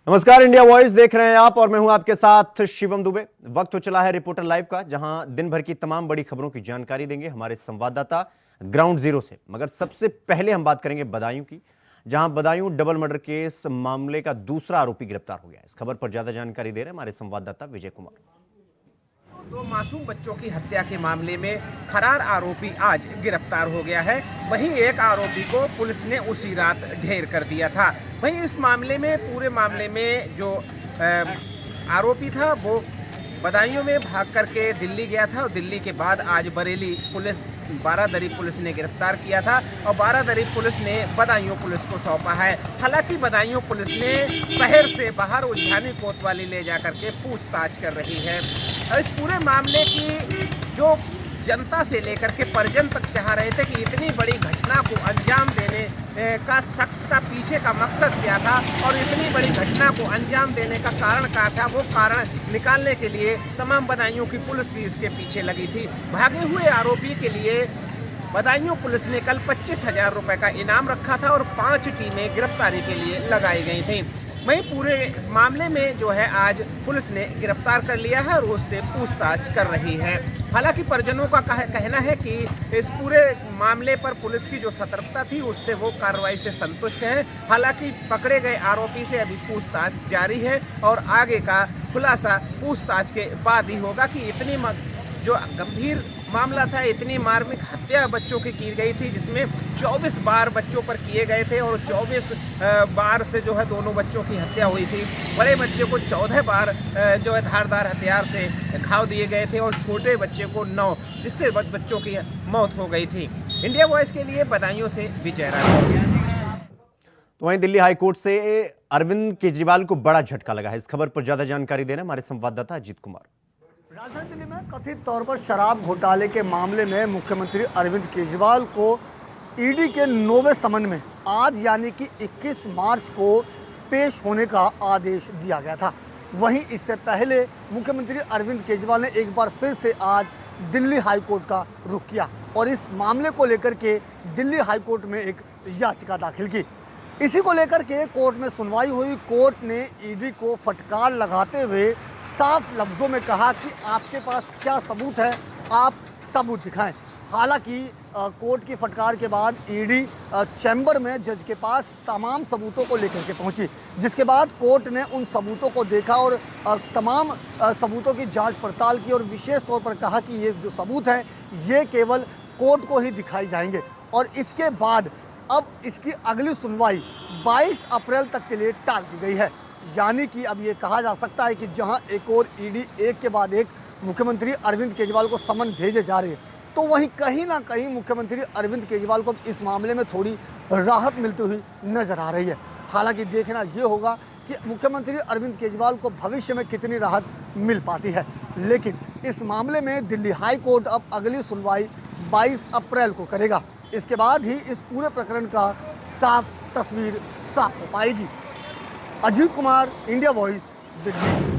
नमस्कार, India voice देख रहे हैं आप और मैं हूं आपके साथ शिवम दुबे। वक्त हो चला है रिपोर्टर लाइव का, जहां दिन भर की तमाम बड़ी खबरों की जानकारी देंगे हमारे संवाददाता ग्राउंड जीरो से। मगर सबसे पहले हम बात करेंगे बदायूं की, जहां बदायूं डबल मर्डर केस मामले का दूसरा आरोपी गिरफ्तार हो गया। इस खबर पर ज्यादा जानकारी दे रहे हैं हमारे संवाददाता विजय कुमार। दो मासूम बच्चों की हत्या के मामले में फरार आरोपी आज गिरफ्तार हो गया है। वहीं एक आरोपी को पुलिस ने उसी रात ढेर कर दिया था। वहीं इस मामले में पूरे मामले में जो आरोपी था वो बदायूं में भाग करके दिल्ली गया था और दिल्ली के बाद आज बरेली पुलिस बारादरी पुलिस ने गिरफ्तार किया था और बारादरी पुलिस ने बदायूं पुलिस को सौंपा है। हालांकि बदायूं पुलिस ने शहर से बाहर उज्जैनी कोतवाली ले जाकर के पूछताछ कर रही है। इस पूरे मामले की जो जनता से लेकर के परिजन तक चाह रहे थे कि इतनी बड़ी घटना को अंजाम देने का शख्स का पीछे का मकसद क्या था और इतनी बड़ी घटना को अंजाम देने का कारण क्या था, वो कारण निकालने के लिए तमाम बदायूं की पुलिस भी इसके पीछे लगी थी। भागे हुए आरोपी के लिए बदायूं पुलिस ने कल 25,000 रुपये का इनाम रखा था और 5 टीमें गिरफ्तारी के लिए लगाई गई थी। वहीं पूरे मामले में जो है आज पुलिस ने गिरफ्तार कर लिया है और उससे पूछताछ कर रही है। हालांकि परिजनों का कहना है कि इस पूरे मामले पर पुलिस की जो सतर्कता थी उससे वो कार्रवाई से संतुष्ट है। हालांकि पकड़े गए आरोपी से अभी पूछताछ जारी है और आगे का खुलासा पूछताछ के बाद ही होगा कि इतनी जो गंभीर मामला था, इतनी मार्मिक हत्या बच्चों की गई थी, जिसमें 24 बार बच्चों पर किए गए थे और 24 बार से जो है दोनों बच्चों की हत्या हुई थी। बड़े बच्चे को 14 बार जो है धारदार हथियार से घाव दिए गए थे और छोटे बच्चे को 9, जिससे बच्चों की मौत हो गई थी। इंडिया वॉइस के लिए बदायूं से विजय राय। तो वहीं दिल्ली हाईकोर्ट से अरविंद केजरीवाल को बड़ा झटका लगा है। इस खबर पर ज्यादा जानकारी दे रहे हैं हमारे संवाददाता अजीत कुमार। राजधानी दिल्ली में कथित तौर पर शराब घोटाले के मामले में मुख्यमंत्री अरविंद केजरीवाल को ईडी के 9वें समन में आज यानी कि 21 मार्च को पेश होने का आदेश दिया गया था। वहीं इससे पहले मुख्यमंत्री अरविंद केजरीवाल ने एक बार फिर से आज दिल्ली हाईकोर्ट का रुख किया और इस मामले को लेकर के दिल्ली हाईकोर्ट में एक याचिका दाखिल की। इसी को लेकर के कोर्ट में सुनवाई हुई। कोर्ट ने ईडी को फटकार लगाते हुए साफ लफ्ज़ों में कहा कि आपके पास क्या सबूत है, आप सबूत दिखाएं। हालांकि कोर्ट की फटकार के बाद ईडी चैम्बर में जज के पास तमाम सबूतों को लेकर के पहुंची, जिसके बाद कोर्ट ने उन सबूतों को देखा और तमाम सबूतों की जांच पड़ताल की और विशेष तौर पर कहा कि ये जो सबूत हैं ये केवल कोर्ट को ही दिखाई जाएंगे। और इसके बाद अब इसकी अगली सुनवाई 22 अप्रैल तक के लिए टाल दी गई है। यानी कि अब ये कहा जा सकता है कि जहां एक और ईडी एक के बाद एक मुख्यमंत्री अरविंद केजरीवाल को समन भेजे जा रहे हैं, तो वहीं कहीं ना कहीं मुख्यमंत्री अरविंद केजरीवाल को इस मामले में थोड़ी राहत मिलती हुई नजर आ रही है। हालांकि देखना ये होगा कि मुख्यमंत्री अरविंद केजरीवाल को भविष्य में कितनी राहत मिल पाती है। लेकिन इस मामले में दिल्ली हाई कोर्ट अब अगली सुनवाई 22 अप्रैल को करेगा। इसके बाद ही इस पूरे प्रकरण का साफ तस्वीर साफ हो पाएगी। Ajit Kumar, India voice, Delhi.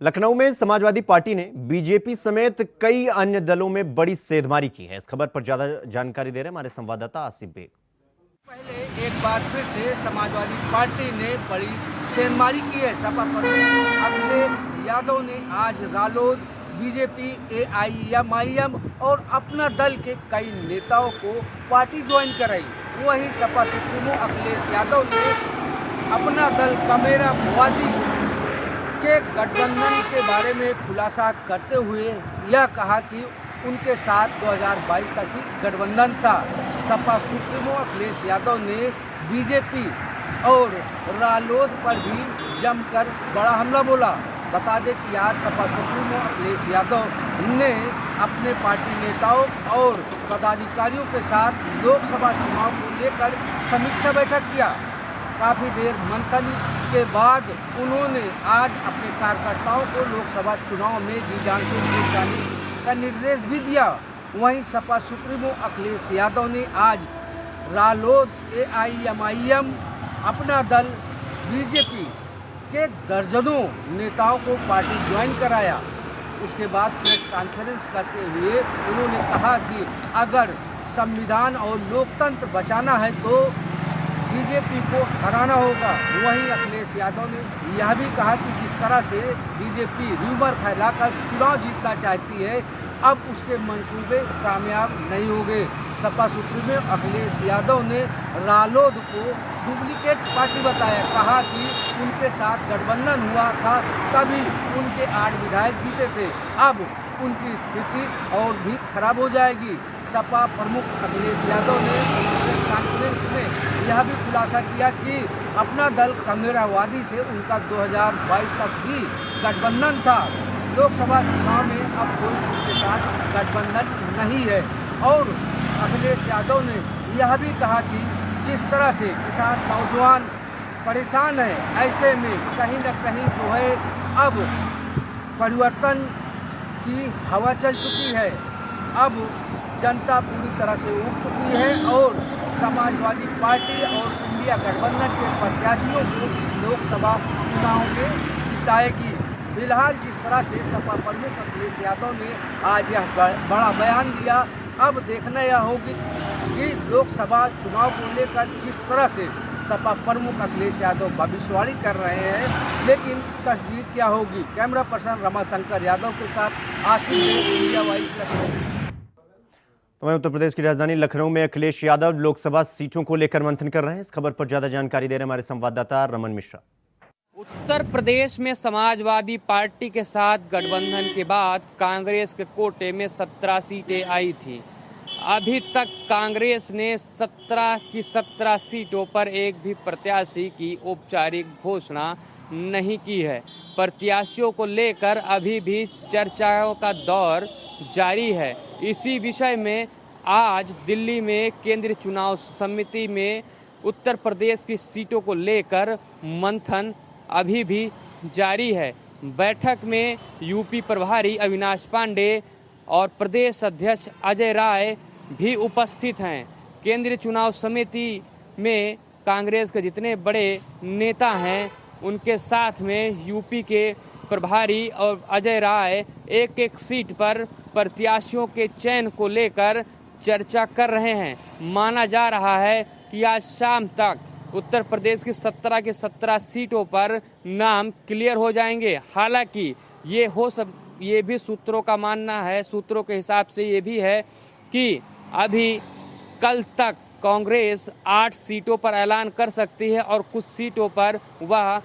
लखनऊ में समाजवादी पार्टी ने बीजेपी समेत कई अन्य दलों में बड़ी सेंधमारी की है। इस खबर पर ज्यादा जानकारी दे रहे हैं हमारे संवाददाता आसिफ बेग। पहले एक बार फिर से समाजवादी पार्टी ने बड़ी सेंधमारी की है। सपा प्रमुख अखिलेश यादव ने आज रालोद, बीजेपी, एआईएमआईएम और अपना दल के कई नेताओं को पार्टी ज्वाइन कराई। वहीं सपा सुप्रीमो अखिलेश यादव ने अपना दल कमेरा मुवादी के गठबंधन के बारे में खुलासा करते हुए यह कहा कि उनके साथ 2022 तक ही गठबंधन था। सपा सुप्रीमो अखिलेश यादव ने बीजेपी और रालोद पर भी जमकर बड़ा हमला बोला। बता दें कि आज सपा सुप्रीमो अखिलेश यादव ने अपने पार्टी नेताओं और पदाधिकारियों के साथ लोकसभा चुनाव को लेकर समीक्षा बैठक किया। काफ़ी देर मंथन के बाद उन्होंने आज अपने कार्यकर्ताओं को लोकसभा चुनाव में जी जान से वोट डालने का निर्देश भी दिया। वहीं सपा सुप्रीमो अखिलेश यादव ने आज रालोद, एआईएमआईएम, अपना दल, बीजेपी के दर्जनों नेताओं को पार्टी ज्वाइन कराया। उसके बाद प्रेस कॉन्फ्रेंस करते हुए उन्होंने कहा कि अगर संविधान और लोकतंत्र बचाना है तो बीजेपी को हराना होगा। वहीं अखिलेश यादव ने यह भी कहा कि जिस तरह से बीजेपी र्यूमर फैलाकर चुनाव जीतना चाहती है, अब उसके मंसूबे कामयाब नहीं होंगे। सपा सुप्रीमो अखिलेश यादव ने रालोद को डुप्लीकेट पार्टी बताया, कहा कि उनके साथ गठबंधन हुआ था तभी उनके 8 विधायक जीते थे, अब उनकी स्थिति और भी खराब हो जाएगी। सपा प्रमुख अखिलेश यादव ने प्रेस कॉन्फ्रेंस में यह भी खुलासा किया कि अपना दल कंगेरावादी से उनका 2022 तक ही गठबंधन था। लोकसभा चुनाव में अब कोई उनके साथ गठबंधन नहीं है। और अखिलेश यादव ने यह भी कहा कि जिस तरह से किसान नौजवान परेशान है, ऐसे में कहीं न कहीं जो है अब परिवर्तन की हवा चल चुकी है। अब जनता पूरी तरह से उठ चुकी है और समाजवादी पार्टी और इंडिया गठबंधन के प्रत्याशियों को इस लोकसभा चुनाव में जिताएगी। फिलहाल जिस तरह से सपा प्रमुख अखिलेश यादव ने आज यह बड़ा बयान दिया, अब देखना यह होगी कि लोकसभा चुनाव को लेकर जिस तरह से सपा प्रमुख अखिलेश यादव भविष्यवाणी कर रहे हैं, लेकिन तस्वीर क्या होगी। कैमरा पर्सन रमाशंकर यादव के साथ आसिफ इंडिया वॉइस लखनऊ। तो वहीं उत्तर प्रदेश की राजधानी लखनऊ में अखिलेश यादव लोकसभा सीटों को लेकर मंथन कर रहे हैं। इस खबर पर ज्यादा जानकारी दे रहे हैं हमारे संवाददाता रमन मिश्रा। उत्तर प्रदेश में समाजवादी पार्टी के साथ गठबंधन के बाद कांग्रेस के कोटे में 17 सीटें आई थी। अभी तक कांग्रेस ने 17 की 17 सीटों पर एक भी प्रत्याशी की औपचारिक घोषणा नहीं की है। प्रत्याशियों को लेकर अभी भी चर्चाओं का दौर जारी है। इसी विषय में आज दिल्ली में केंद्रीय चुनाव समिति में उत्तर प्रदेश की सीटों को लेकर मंथन अभी भी जारी है। बैठक में यूपी प्रभारी अविनाश पांडे और प्रदेश अध्यक्ष अजय राय भी उपस्थित हैं। केंद्रीय चुनाव समिति में कांग्रेस के जितने बड़े नेता हैं उनके साथ में यूपी के प्रभारी और अजय राय एक एक सीट पर प्रत्याशियों के चयन को लेकर चर्चा कर रहे हैं। माना जा रहा है कि आज शाम तक उत्तर प्रदेश की 17 की 17 सीटों पर नाम क्लियर हो जाएंगे। हालांकि ये भी सूत्रों का मानना है, सूत्रों के हिसाब से ये भी है कि अभी कल तक कांग्रेस 8 सीटों पर ऐलान कर सकती है और कुछ सीटों पर वह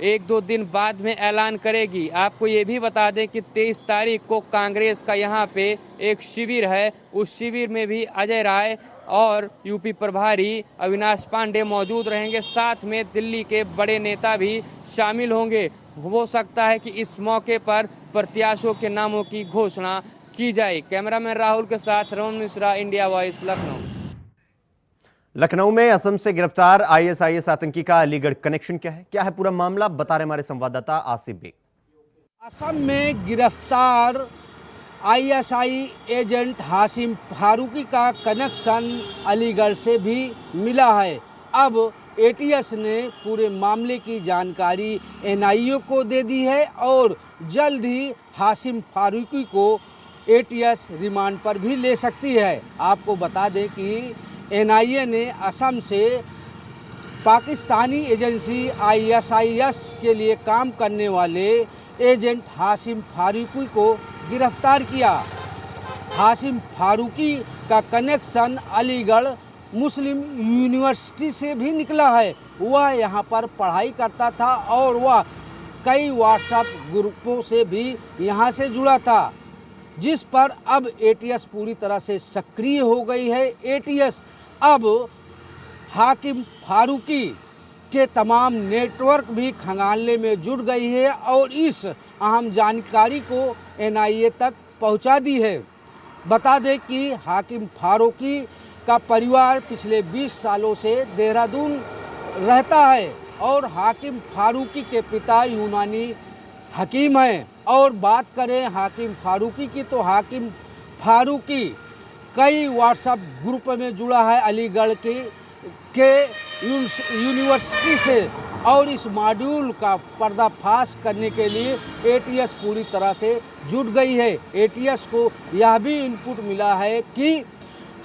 1-2 दिन बाद में ऐलान करेगी। आपको ये भी बता दें कि 23 तारीख को कांग्रेस का यहाँ पे एक शिविर है। उस शिविर में भी अजय राय और यूपी प्रभारी अविनाश पांडे मौजूद रहेंगे। साथ में दिल्ली के बड़े नेता भी शामिल होंगे। हो सकता है कि इस मौके पर प्रत्याशियों के नामों की घोषणा की जाए। कैमरामैन राहुल के साथ रमन मिश्रा, इंडिया वॉइस, लखनऊ। लखनऊ में असम से गिरफ्तार आईएसआईएस आतंकी का अलीगढ़ कनेक्शन क्या है पूरा मामला, बता रहे हमारे संवाददाता आसिफ बेग। असम में गिरफ्तार आईएसआई एजेंट हाशिम फारूकी का कनेक्शन अलीगढ़ से भी मिला है। अब एटीएस ने पूरे मामले की जानकारी एनआईए को दे दी है और जल्द ही हाशिम फारूकी को एटीएस रिमांड पर भी ले सकती है। आपको बता दें कि एनआईए ने असम से पाकिस्तानी एजेंसी आईएसआईएस के लिए काम करने वाले एजेंट हाशिम फारूकी को गिरफ्तार किया। हाशिम फारूकी का कनेक्शन अलीगढ़ मुस्लिम यूनिवर्सिटी से भी निकला है। वह यहाँ पर पढ़ाई करता था और वह कई व्हाट्सएप ग्रुपों से भी यहाँ से जुड़ा था, जिस पर अब एटीएस पूरी तरह से सक्रिय हो गई है। एटीएस अब हाशिम फारूकी के तमाम नेटवर्क भी खंगालने में जुट गई है और इस अहम जानकारी को एनआईए तक पहुंचा दी है। बता दें कि हाशिम फारूकी का परिवार पिछले 20 सालों से देहरादून रहता है और हाशिम फारूकी के पिता यूनानी हकीम हैं। और बात करें हाशिम फारूकी की तो हाशिम फारूकी कई व्हाट्सएप ग्रुप में जुड़ा है अलीगढ़ के यूनिवर्सिटी से और इस मॉड्यूल का पर्दाफाश करने के लिए एटीएस पूरी तरह से जुट गई है। एटीएस को यह भी इनपुट मिला है कि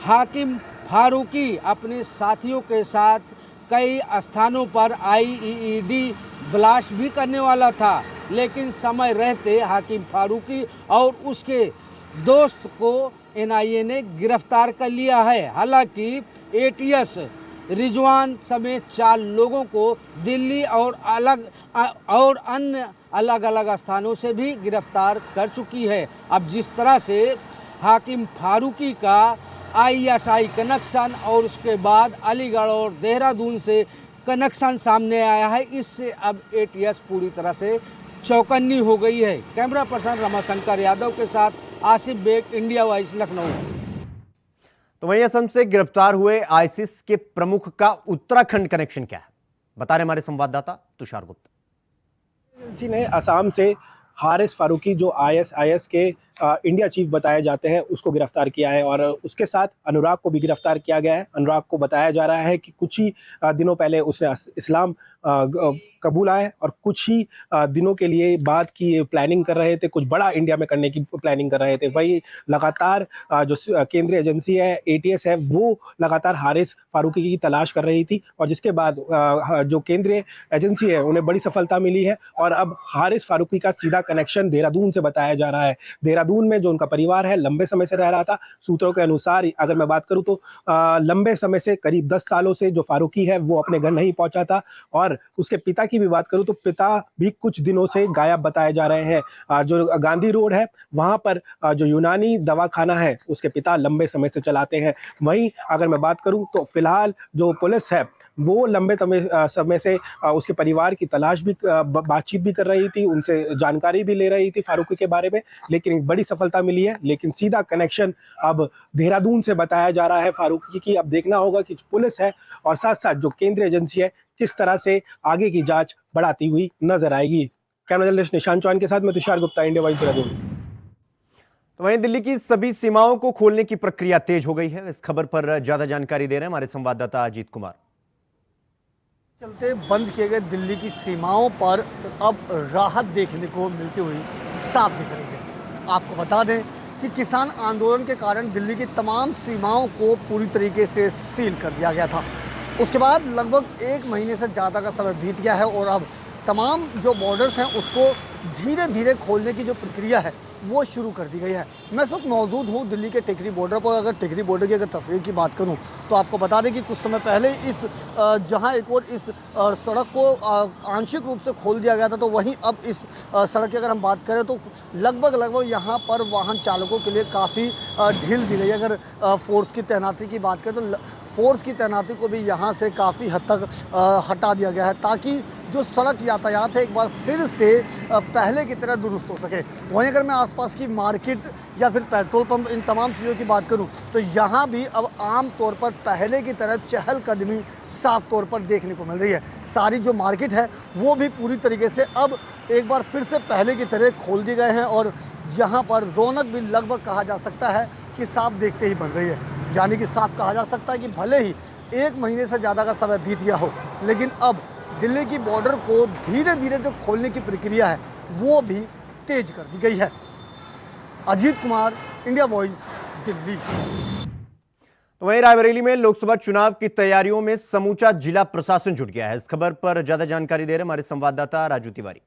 हाशिम फारूकी अपने साथियों के साथ कई स्थानों पर IED ब्लास्ट भी करने वाला था, लेकिन समय रहते हाकिम फारूकी और उसके दोस्त को NIA ने गिरफ्तार कर लिया है। हालांकि ATS रिजवान समेत 4 लोगों को दिल्ली और अन्य अलग अलग स्थानों से भी गिरफ्तार कर चुकी है। अब जिस तरह से हाकिम फारूकी का ISI कनेक्शन और उसके बाद अलीगढ़ और देहरादून से कनेक्शन सामने आया है, इससे अब ATS पूरी तरह से चौकन्नी हो गई है। कैमरा पर्सन रमाशंकर यादव के साथ आसिफ बेग, इंडिया वॉइस, लखनऊ। तो वहीं असम से गिरफ्तार हुए आईसिस के प्रमुख का उत्तराखंड कनेक्शन क्या है, बता रहे हमारे संवाददाता तुषार गुप्ता। एजेंसी ने असम से हारिस फारूकी जो ISIS के इंडिया चीफ बताए जाते हैं उसको गिरफ्तार किया है और उसके साथ अनुराग को भी गिरफ्तार किया गया है। अनुराग को बताया जा रहा है कि कुछ ही दिनों पहले उसने इस्लाम कबूला है और कुछ ही दिनों के लिए बाद की प्लानिंग कर रहे थे, कुछ बड़ा इंडिया में करने की प्लानिंग कर रहे थे। वही लगातार जो केंद्रीय एजेंसी है ATS है वो लगातार हारिस फारूकी की तलाश कर रही थी और जिसके बाद जो केंद्रीय एजेंसी है उन्हें बड़ी सफलता मिली है और अब हारिस फारूकी का सीधा कनेक्शन देहरादून से बताया जा रहा है। देहरादून में जो उनका परिवार है लंबे समय से रह रहा था। सूत्रों के अनुसार अगर मैं बात करूं तो लंबे समय से करीब 10 सालों से जो फारूकी है वो अपने घर नहीं पहुंचा था और उसके पिता की भी बात करूं तो पिता भी कुछ दिनों से गायब बताए जा रहे हैं। जो गांधी रोड है वहां पर जो यूनानी दवाखाना है उसके पिता लंबे समय से चलाते हैं। वहीं अगर मैं बात करूं तो फिलहाल जो पुलिस है वो लंबे समय से उसके परिवार की तलाश भी बातचीत भी कर रही थी, उनसे जानकारी भी ले रही थी फारूकी के बारे में, लेकिन एक बड़ी सफलता मिली है। लेकिन सीधा कनेक्शन अब देहरादून से बताया जा रहा है फारूकी की। अब देखना होगा कि पुलिस है और साथ साथ जो केंद्रीय एजेंसी है किस तरह से आगे की जांच बढ़ाती हुई नजर आएगी। कैमरा जर्नलिस्ट निशांत चौहान के साथ मैं तुषार गुप्ता, इंडिया वॉइस, देहरादून। तो वहीं दिल्ली की सभी सीमाओं को खोलने की प्रक्रिया तेज हो गई है। इस खबर पर ज्यादा जानकारी दे रहे हैं हमारे संवाददाता अजीत कुमार। चलते बंद किए गए दिल्ली की सीमाओं पर अब राहत देखने को मिलती हुई साफ दिख रही है। आपको बता दें कि किसान आंदोलन के कारण दिल्ली की तमाम सीमाओं को पूरी तरीके से सील कर दिया गया था। उसके बाद लगभग 1 महीने से ज़्यादा का समय बीत गया है और अब तमाम जो बॉर्डर्स हैं उसको धीरे धीरे खोलने की जो प्रक्रिया है वो शुरू कर दी गई है। मैं इस वक्त मौजूद हूँ दिल्ली के टिकरी बॉर्डर पर। अगर टिकरी बॉर्डर की अगर तस्वीर की बात करूँ तो आपको बता दें कि कुछ समय पहले इस जहाँ एक और इस सड़क को आंशिक रूप से खोल दिया गया था, तो वहीं अब इस सड़क की अगर हम बात करें तो लगभग यहाँ पर वाहन चालकों के लिए काफ़ी ढील दी गई है। अगर फोर्स की तैनाती की बात करें तो फोर्स की तैनाती को भी यहाँ से काफ़ी हद तक हटा दिया गया है ताकि जो सड़क यातायात है एक बार फिर से पहले की तरह दुरुस्त हो सके। वहीं अगर मैं आसपास की मार्केट या फिर पेट्रोल पंप इन तमाम चीज़ों की बात करूं तो यहाँ भी अब आम तौर पर पहले की तरह चहलकदमी साफ तौर पर देखने को मिल रही है। सारी जो मार्केट है वो भी पूरी तरीके से अब एक बार फिर से पहले की तरह खोल दिए गए हैं और यहाँ पर रौनक भी लगभग कहा जा सकता है कि साफ देखते ही बन रही है। यानी कि साफ कहा जा सकता है कि भले ही 1 महीने से ज़्यादा का समय बीत गया हो, लेकिन अब दिल्ली की बॉर्डर को धीरे धीरे जो खोलने की प्रक्रिया है वो भी तेज कर दी गई है। Ajit Kumar, India voice, Delhi. तो वहीं रायबरेली में लोकसभा चुनाव की तैयारियों में समूचा जिला प्रशासन जुट गया है। इस खबर पर ज्यादा जानकारी दे रहे हमारे संवाददाता राजू तिवारी।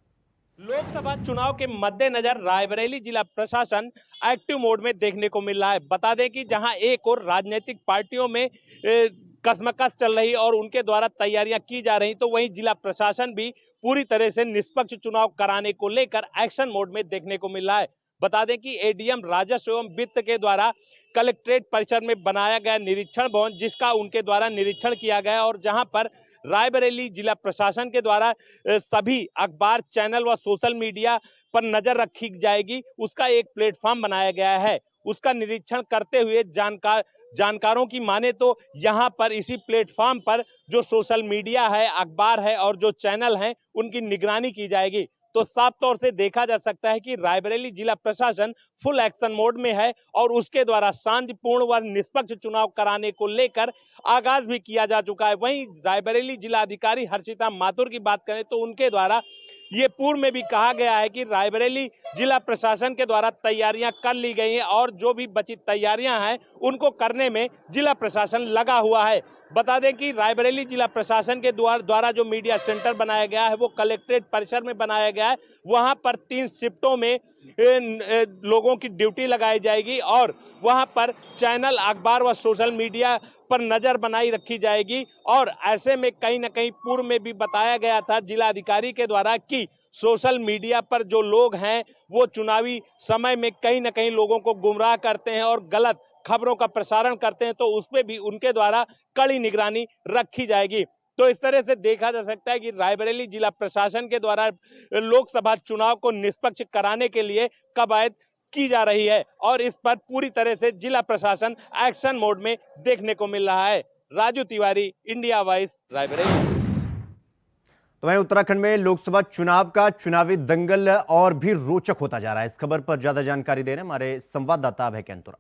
लोकसभा चुनाव के मद्देनजर रायबरेली जिला प्रशासन एक्टिव मोड में देखने को मिल रहा है। बता दें कि जहां एक और राजनीतिक पार्टियों में कसमकस चल रही और उनके द्वारा तैयारियां की जा रही, तो वहीं जिला प्रशासन भी पूरी तरह से निष्पक्ष चुनाव कराने को लेकर एक्शन मोड में देखने को मिल रहा है। बता दें कि ADM राजस्व एवं वित्त के द्वारा कलेक्ट्रेट परिसर में बनाया गया निरीक्षण भवन, जिसका उनके द्वारा निरीक्षण किया गया और जहां पर रायबरेली जिला प्रशासन के द्वारा सभी अखबार, चैनल व सोशल मीडिया पर नजर रखी जाएगी, उसका एक प्लेटफॉर्म बनाया गया है। उसका निरीक्षण करते हुए जानकारों की माने तो यहाँ पर इसी प्लेटफॉर्म पर जो सोशल मीडिया है, अखबार है और जो चैनल हैं उनकी निगरानी की जाएगी। तो साफ तौर से देखा जा सकता है कि रायबरेली जिला प्रशासन फुल एक्शन मोड में है और उसके द्वारा शांतिपूर्ण व निष्पक्ष चुनाव कराने को लेकर आगाज भी किया जा चुका है। वहीं रायबरेली जिला अधिकारी हर्षिता माथुर की बात करें तो उनके द्वारा ये पूर्व में भी कहा गया है कि रायबरेली जिला प्रशासन के द्वारा तैयारियां कर ली गई हैं और जो भी बची तैयारियां हैं उनको करने में जिला प्रशासन लगा हुआ है। बता दें कि रायबरेली जिला प्रशासन के द्वारा जो मीडिया सेंटर बनाया गया है वो कलेक्ट्रेट परिसर में बनाया गया है। वहां पर 3 शिफ्टों में लोगों की ड्यूटी लगाई जाएगी और वहां पर चैनल, अखबार व सोशल मीडिया पर नजर बनाई रखी जाएगी। और ऐसे में कहीं ना कहीं पूर्व में भी बताया गया था जिला अधिकारी के द्वारा कि सोशल मीडिया पर जो लोग हैं वो चुनावी समय में कहीं ना कहीं लोगों को गुमराह करते हैं और गलत खबरों का प्रसारण करते हैं, तो उस पे भी उनके द्वारा कड़ी निगरानी रखी जाएगी। तो इस तरह से देखा जा सकता है कि रायबरेली जिला प्रशासन के द्वारा लोकसभा चुनाव को निष्पक्ष कराने के लिए कवायद की जा रही है और इस पर पूरी तरह से जिला प्रशासन एक्शन मोड में देखने को मिल रहा है। Raju Tiwari, India voice, Raebareli. तो वहीं उत्तराखंड में लोकसभा चुनाव का चुनावी दंगल और भी रोचक होता जा रहा है। इस खबर पर ज्यादा जानकारी दे रहे हैं हमारे संवाददाता अभय कैंतुरा।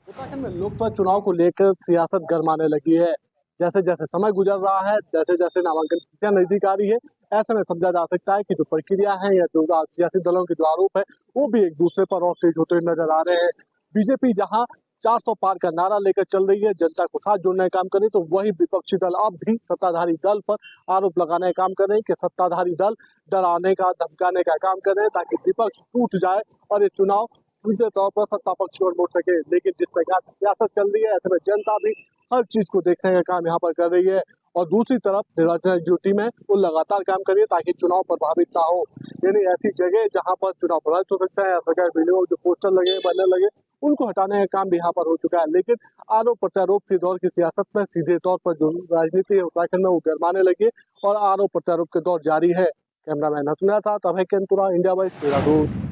उत्तराखंड में लोकसभा चुनाव को लेकर सियासत गरमाने लगी है। जैसे जैसे समय गुजर रहा है, जैसे जैसे नामांकन तिथियां नजदीक आ रही है, ऐसे में समझा जा सकता है कि जो प्रक्रिया है या जो सियासी दलों के जो आरोप है वो भी एक दूसरे पर और तेज होते हुए नजर आ रहे हैं। बीजेपी जहां 400 पार का नारा लेकर चल रही है, जनता को साथ जोड़ने का काम कर रही है, तो वही विपक्षी दल अब भी सत्ताधारी दल पर आरोप लगाने का काम कर रहे हैं कि सत्ताधारी दल डराने का, धमकाने का काम कर रहे हैं ताकि विपक्ष टूट जाए और ये चुनाव सीधे तौर पर सत्ता पक्ष की ओर मुड़ सके। लेकिन जिस प्रकार से सियासत चल रही है, ऐसे में जनता भी हर चीज को देखने का काम यहाँ पर कर रही है और दूसरी तरफ निर्वाचन ड्यूटी में वो लगातार काम कर रही है ताकि चुनाव प्रभावित ना हो। यानी ऐसी जगह जहाँ पर चुनाव प्रभावित हो सकता है, सरकारी बिल्डिंगों जो पोस्टर लगे, बनने लगे, उनको हटाने का काम भी यहाँ पर हो चुका है। लेकिन आरोप प्रत्यारोप के दौर की सियासत में सीधे तौर पर जो राजनीति है उत्तराखंड में वो गरमाने लगी और आरोप प्रत्यारोप के दौर जारी है। कैमरामैन हसना था, अभय केंतुरा, इंडिया वॉइस, देहरादून।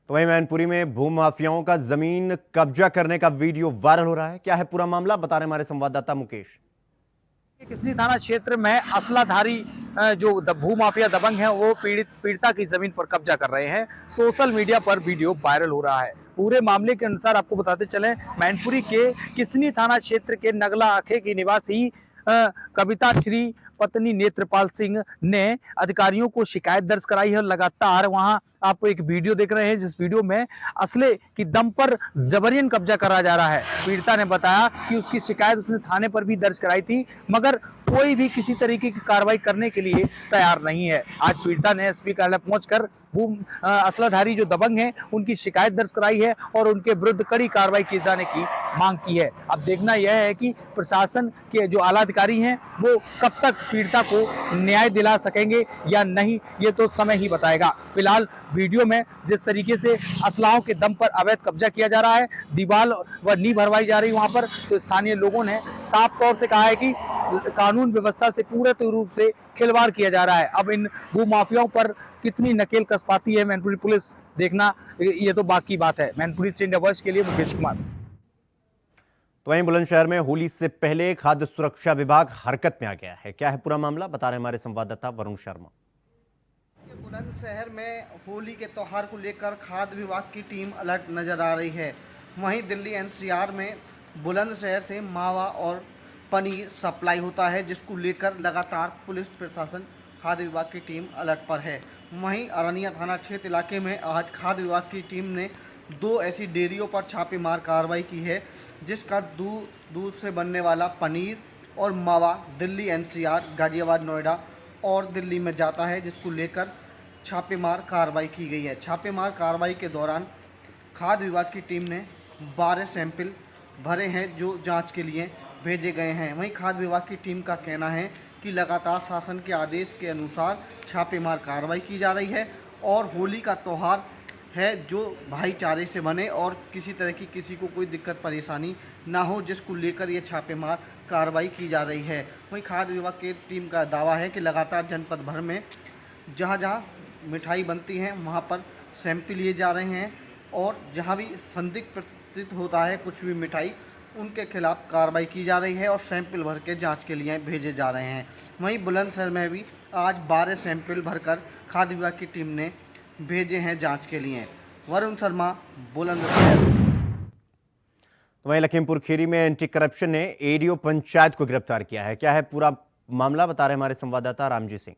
तो वहीं मैनपुरी में भूमाफियाओं का जमीन कब्जा करने का वीडियो वायरल हो रहा है। क्या है पूरा मामला, बता रहे हमारे संवाददाता मुकेश। किसनी थाना क्षेत्र में असलाधारी जो भूमाफिया दबंग हैं वो पीड़िता की जमीन पर कब्जा कर रहे हैं। सोशल मीडिया पर वीडियो वायरल हो रहा है। पूरे मामले के अनुसार आपको बताते चलें, मैनपुरी के किसनी थाना क्षेत्र के नगला आखे की निवासी कविता श्री पत्नी नेत्रपाल सिंह ने अधिकारियों को शिकायत दर्ज कराई है और लगातार वहां आप एक वीडियो देख रहे हैं जिस वीडियो में असले की दम पर जबरन कब्जा करा जा रहा है। पीड़िता ने बताया कि उसकी शिकायत उसने थाने पर भी दर्ज कराई थी मगर कोई भी किसी तरीके की कार्रवाई करने के लिए तैयार नहीं है। आज पीड़िता ने एसपी कार्यालय पहुंचकर असलाधारी जो दबंग हैं उनकी शिकायत दर्ज कराई है और उनके विरुद्ध कड़ी कार्रवाई किए जाने की मांग की है। अब देखना यह है कि प्रशासन के जो आला अधिकारी हैं वो कब तक पीड़िता को न्याय दिला सकेंगे या नहीं, ये तो समय ही बताएगा। फिलहाल वीडियो में जिस तरीके से असलाहों के दम पर अवैध कब्जा किया जा रहा है, दीवार व नींव भरवाई जा रही है वहां पर, तो स्थानीय लोगों ने साफ तौर से कहा है कि कानून व्यवस्था से पूरे रूप से खिलवाड़ किया जा रहा है। अब इन भूमाफियाओं पर कितनी नकेल कस पाती है मैनपुरी पुलिस, देखना ये तो बाकी बात है। मैनपुरी से इंडिया वॉइस के लिए मुकेश कुमार। तो वहीं बुलंदशहर में होली से पहले खाद्य सुरक्षा विभाग हरकत में आ गया है। क्या है पूरा मामला, बता रहे हमारे संवाददाता वरुण शर्मा। बुलंदशहर में होली के त्यौहार को लेकर खाद्य विभाग की टीम अलर्ट नजर आ रही है। वहीं दिल्ली एनसीआर में बुलंदशहर से मावा और पनीर सप्लाई होता है जिसको लेकर लगातार पुलिस प्रशासन खाद्य विभाग की टीम अलर्ट पर है। वहीं अरनिया थाना क्षेत्र इलाके में आज खाद्य विभाग की टीम ने 2 ऐसी डेयरियों पर छापेमार कार्रवाई की है जिसका दूध से बनने वाला पनीर और मावा दिल्ली एनसीआर, गाजियाबाद, नोएडा और दिल्ली में जाता है, जिसको लेकर छापेमार कार्रवाई की गई है। छापेमार कार्रवाई के दौरान खाद्य विभाग की टीम ने 12 सैंपल भरे हैं जो जांच के लिए भेजे गए हैं। वहीं खाद्य विभाग की टीम का कहना है कि लगातार शासन के आदेश के अनुसार छापेमार कार्रवाई की जा रही है और होली का त्यौहार है जो भाईचारे से बने और किसी तरह की किसी को कोई दिक्कत परेशानी ना हो, जिसको लेकर ये छापेमार कार्रवाई की जा रही है। वहीं खाद्य विभाग की टीम का दावा है कि लगातार जनपद भर में जहाँ जहाँ मिठाई बनती हैं वहाँ पर सैंपल लिए जा रहे हैं और जहाँ भी संदिग्ध प्रतीत होता है कुछ भी मिठाई, उनके खिलाफ कार्रवाई की जा रही है और सैंपल भर के जांच के लिए भेजे जा रहे हैं। वहीं बुलंदशहर में भी आज 12 सैंपल भरकर खाद्य विभाग की टीम ने भेजे हैं जांच के लिए। वरुण शर्मा, बुलंदशहर। वहीं लखीमपुर खीरी में एंटी करप्शन ने एडीओ पंचायत को गिरफ्तार किया है। क्या है पूरा मामला, बता रहे हमारे संवाददाता रामजी सिंह।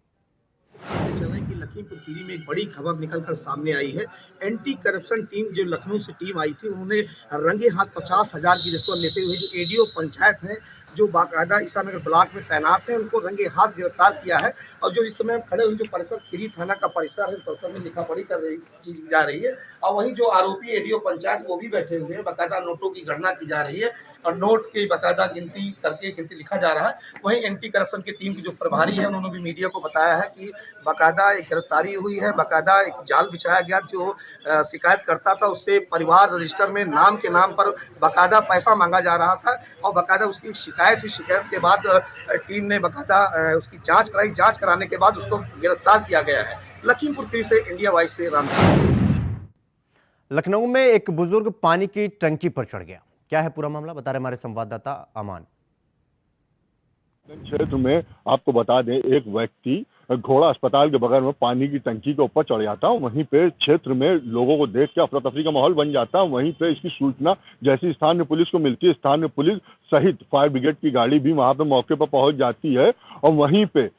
चलें कि लखीमपुर खीरी में एक बड़ी खबर निकलकर सामने आई है। एंटी करप्शन टीम जो लखनऊ से टीम आई थी, उन्होंने रंगे हाथ 50,000 की रिश्वत लेते हुए जो एडीओ पंचायत है जो बाकायदा ईसानगर ब्लॉक में तैनात है, उनको रंगे हाथ गिरफ्तार किया है। और जो इस समय खड़े हुए जो परिसर खीरी थाना का परिसर है, परिसर में लिखा पढ़ी कर रही चीज जा रही है। और वहीं जो आरोपी एडीओ पंचायत वो भी बैठे हुए हैं, बाकायदा नोटों की गणना की जा रही है और नोट की बाकायदा गिनती करके गिनती लिखा जा रहा है। वहीं एंटी करप्शन की टीम की जो प्रभारी है, उन्होंने भी मीडिया को बताया है कि बाकायदा एक गिरफ्तारी हुई है, बाकायदा एक जाल बिछाया गया। जो शिकायत करता था उससे परिवार रजिस्टर में नाम के नाम पर बाकायदा पैसा मांगा जा रहा था और बाकायदा उसकी शिकायत हुई। शिकायत के बाद टीम ने बाकायदा उसकी जांच कराई। जांच कराने के बाद उसको गिरफ्तार किया गया है। लखीमपुर खीरी से इंडिया वॉइस से रामदास। लखनऊ में एक बुजुर्ग पानी की टंकी पर चढ़ गया। क्या है पूरा मामला, बता रहे हमारे संवाददाता अमान। क्षेत्र में आपको बता दें, एक व्यक्ति घोड़ा अस्पताल के बगल में पानी की टंकी के ऊपर चढ़ जाता है। वहीं पे क्षेत्र में लोगों को देख के अफरा तफरी का माहौल बन जाता है। वहीं पे इसकी सूचना जैसी स्थानीय पुलिस को मिलती है, स्थानीय पुलिस सहित फायर ब्रिगेड की गाड़ी भी वहां पे मौके पर पहुंच जाती है और वहीं पे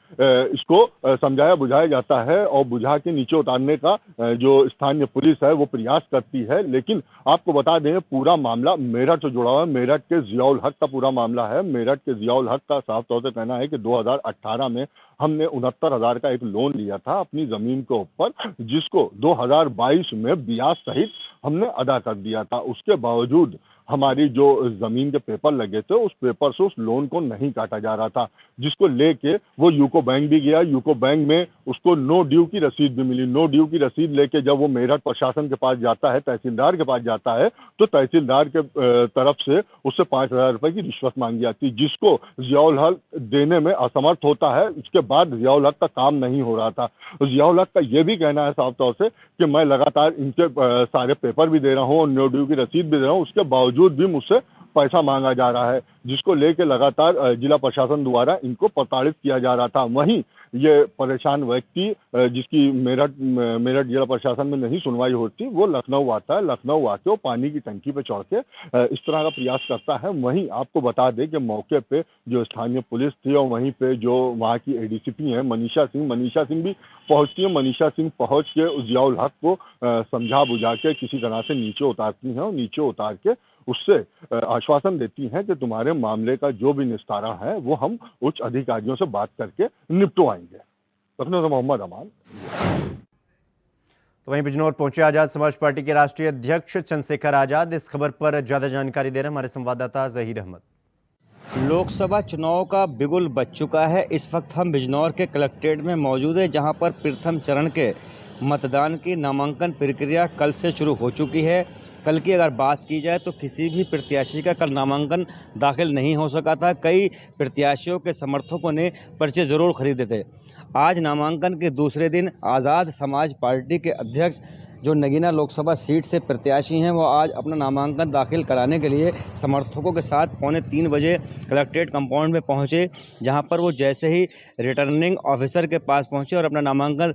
इसको समझाया बुझाया जाता है और बुझा के नीचे उतारने का जो स्थानीय पुलिस है वो प्रयास करती है। लेकिन आपको बता दें, पूरा मामला मेरठ से जुड़ा हुआ है। मेरठ के जियाउल हक का पूरा मामला है। मेरठ के जियाउल हक का साफ तौर से कहना है कि 2018 में हमने 69,000 का एक लोन लिया था अपनी जमीन के ऊपर, जिसको 2022 में ब्याज सहित हमने अदा कर दिया था। उसके बावजूद हमारी जो जमीन के पेपर लगे थे, उस पेपर से उस लोन को नहीं काटा जा रहा था, जिसको लेके वो यूको बैंक भी गया। यूको बैंक में उसको नो ड्यू की रसीद भी मिली। नो ड्यू की रसीद लेके जब वो मेरठ प्रशासन के पास जाता है, तहसीलदार के पास जाता है, तो तहसीलदार के तरफ से उससे 5,000 रुपए की रिश्वत मांगी जाती, जिसको जियाउल हक देने में असमर्थ होता है। उसके बाद जियाउल हक का काम नहीं हो रहा था। जियाउल हक का ये भी कहना है साफ तौर से कि मैं लगातार इनके सारे पेपर भी दे रहा हूँ और नो ड्यू की रसीद भी दे रहा हूँ, उसके बावजूद भी मुझसे पैसा मांगा जा रहा है, जिसको लेके लगातार जिला प्रशासन द्वारा इनको प्रताड़ित किया जा रहा था। वहीं ये परेशान व्यक्ति जिसकी मेरठ जिला प्रशासन में नहीं सुनवाई होती, वो लखनऊ आता है। लखनऊ आके वो पानी की टंकी पे चढ़ के इस तरह का प्रयास करता है। वहीं आपको बता दें कि मौके पे जो स्थानीय पुलिस थी और वहीं पे जो वहाँ की एडीसीपी हैं मनीषा सिंह भी पहुंचती है। मनीषा सिंह पहुंच के उस जियाउल हक को समझा बुझा के किसी तरह से नीचे उतारती हैं और नीचे उतार के उससे आश्वासन देती हैं कि तुम्हारे मामले का जो भी निस्तारा है वो हम उच्च अधिकारियों से बात करके निपटवाएंगे। लखनऊ से मोहम्मद अमान। तो वहीं बिजनौर पहुंचे आजाद समाज पार्टी के राष्ट्रीय अध्यक्ष चंद्रशेखर आजाद। इस खबर पर ज्यादा जानकारी दे रहे हैं हमारे संवाददाता जहीर अहमद। लोकसभा चुनाव का बिगुल बज चुका है। इस वक्त हम बिजनौर के कलेक्ट्रेट में मौजूद है, जहां पर प्रथम चरण के मतदान की नामांकन प्रक्रिया कल से शुरू हो चुकी है। कल की अगर बात की जाए तो किसी भी प्रत्याशी का कल नामांकन दाखिल नहीं हो सका था। कई प्रत्याशियों के समर्थकों ने पर्चे ज़रूर खरीदे थे। आज नामांकन के दूसरे दिन आज़ाद समाज पार्टी के अध्यक्ष जो नगीना लोकसभा सीट से प्रत्याशी हैं, वो आज अपना नामांकन दाखिल कराने के लिए समर्थकों के साथ 2:45 बजे कलेक्ट्रेट कंपाउंड में पहुंचे, जहां पर वो जैसे ही रिटर्निंग ऑफिसर के पास पहुंचे और अपना नामांकन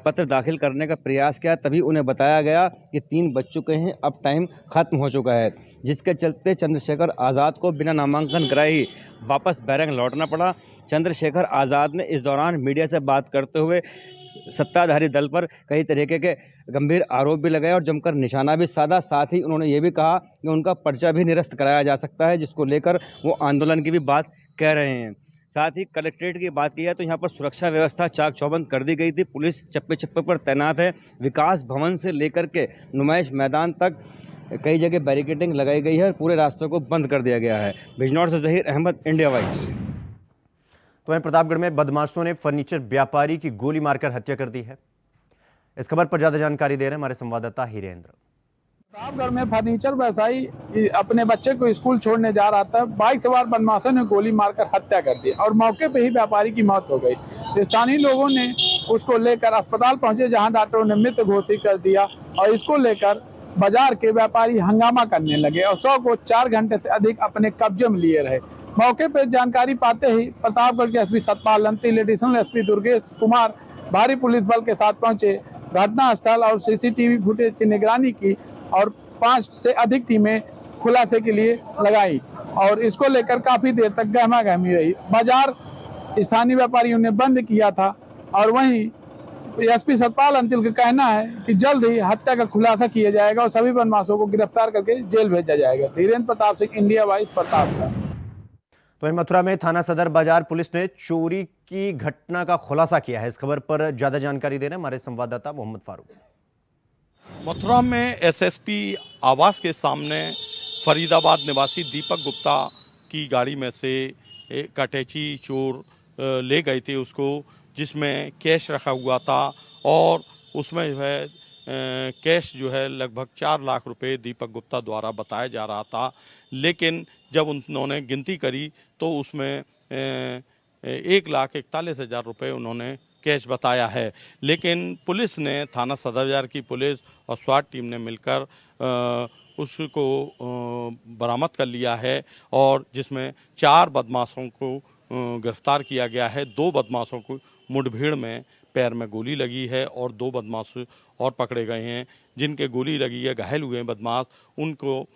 पत्र दाखिल करने का प्रयास किया, तभी उन्हें बताया गया कि 3 बज चुके हैं, अब टाइम ख़त्म हो चुका है। जिसके चलते चंद्रशेखर आज़ाद को बिना नामांकन कराए ही वापस बैरंग लौटना पड़ा। चंद्रशेखर आज़ाद ने इस दौरान मीडिया से बात करते हुए सत्ताधारी दल पर कई तरीके के गंभीर आरोप भी लगाए और जमकर निशाना भी साधा। साथ ही उन्होंने ये भी कहा कि उनका पर्चा भी निरस्त कराया जा सकता है, जिसको लेकर वो आंदोलन की भी बात कह रहे हैं। साथ ही कलेक्ट्रेट की बात की जाए तो यहाँ पर सुरक्षा व्यवस्था चाक चौबंद कर दी गई थी। पुलिस चप्पे चप्पे पर तैनात है। विकास भवन से लेकर के नुमाइश मैदान तक कई जगह बैरिकेडिंग लगाई गई है और पूरे रास्ते को बंद कर दिया गया है। बिजनौर से जहीर अहमद, इंडिया वॉइस। तो वहीं प्रतापगढ़ में बदमाशों ने फर्नीचर व्यापारी की गोली मारकर हत्या कर दी है। इस खबर पर ज्यादा जानकारी दे रहे हैं हमारे संवाददाता हीरेंद्र। प्रतापगढ़ में फर्नीचर व्यवसायी अपने बच्चे को स्कूल छोड़ने जा रहा था। बाइक सवार बदमाशों ने गोली मारकर हत्या कर दी और मौके पर ही व्यापारी की मौत हो गई। स्थानीय लोगों ने उसको लेकर अस्पताल पहुंचे, जहां डॉक्टरों ने मृत घोषित कर दिया और इसको लेकर बाजार के व्यापारी हंगामा करने लगे और 100 को 4 घंटे से अधिक अपने कब्जे में लिए रहे। मौके पर जानकारी पाते ही प्रतापगढ़ के SP Satpal Lantil, additional SP Durgesh Kumar भारी पुलिस बल के साथ पहुंचे, घटनास्थल और सीसीटीवी फुटेज की निगरानी की और 5 से अधिक टीमें खुलासे के लिए लगाई और इसको लेकर काफी देर तक गहमा गहमी रही। बाजार स्थानीय व्यापारियों ने बंद किया था और वहीं एसपी सतपाल अंतिल का कहना है कि जल्द ही हत्या का खुलासा किया जाएगा और सभी बदमाशों को गिरफ्तार करके जेल भेजा जाएगा। Dhirendra Pratap Singh, India vice, Pratapgarh. तो मथुरा में थाना सदर बाजार पुलिस ने चोरी की घटना का खुलासा किया है। इस खबर पर ज्यादा जानकारी दे रहे हैं हमारे संवाददाता मोहम्मद फारूक। मथुरा में एसएसपी आवास के सामने फरीदाबाद निवासी दीपक गुप्ता की गाड़ी में से एक अटैची चोर ले गए थे उसको, जिसमें कैश रखा हुआ था और उसमें जो है कैश जो है लगभग 4 लाख रुपए दीपक गुप्ता द्वारा बताया जा रहा था। लेकिन जब उन्होंने गिनती करी तो उसमें 1,41,000 रुपये उन्होंने कैश बताया है। लेकिन पुलिस ने, थाना सदर बाजार की पुलिस और स्वाट टीम ने मिलकर उसको बरामद कर लिया है और जिसमें 4 बदमाशों को गिरफ्तार किया गया है। 2 बदमाशों को मुठभेड़ में पैर में गोली लगी है और 2 बदमाश और पकड़े गए हैं जिनके गोली लगी है। घायल हुए हैं बदमाश, उनको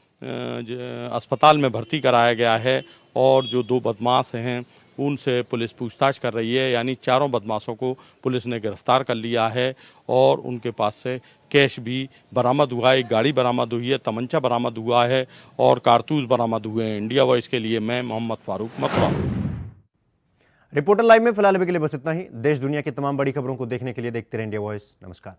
अस्पताल में भर्ती कराया गया है और जो 2 बदमाश हैं उनसे पुलिस पूछताछ कर रही है। यानी 4 बदमाशों को पुलिस ने गिरफ्तार कर लिया है और उनके पास से कैश भी बरामद हुआ है, एक गाड़ी बरामद हुई है, तमंचा बरामद हुआ है और कारतूस बरामद हुए हैं। इंडिया वॉइस के लिए मैं मोहम्मद फारूक, मथुरा। रिपोर्टर लाइव में फिलहाल अभी के लिए बस इतना ही। देश दुनिया की तमाम बड़ी खबरों को देखने के लिए देखते रहें इंडिया वॉइस। नमस्कार।